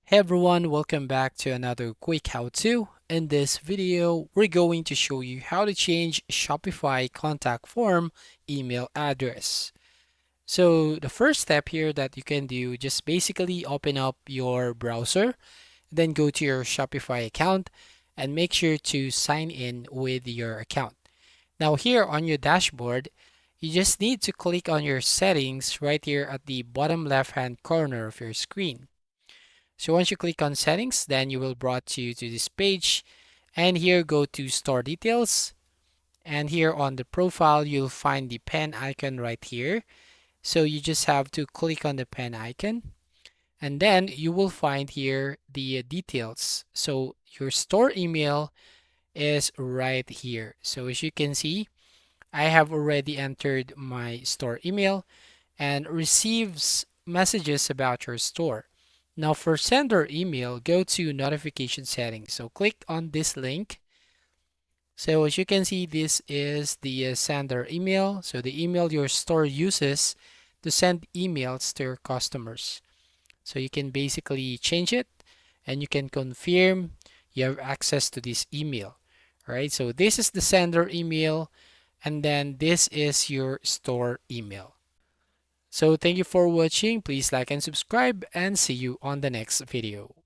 Hey everyone, welcome back to another quick how-to. In this video, we're going to show you how to change Shopify contact form email address. So the first step here that you can do, just basically open up your browser, then go to your Shopify account and make sure to sign in with your account. Now here on your dashboard, you just need to click on your settings right here at the bottom left-hand corner of your screen. So once you click on settings, then you will brought you to this page, and here go to store details, and here on the profile you'll find the pen icon right here. So you just have to click on the pen icon, and then you will find here the details. So your store email is right here. So as you can see, I have already entered my store email and receives messages about your store. Now for sender email, go to notification settings. So click on this link. So as you can see, this is the sender email. So the email your store uses to send emails to your customers. So you can basically change it and you can confirm you have access to this email. All right, so this is the sender email, and then this is your store email. So thank you for watching. Please like and subscribe, and see you on the next video.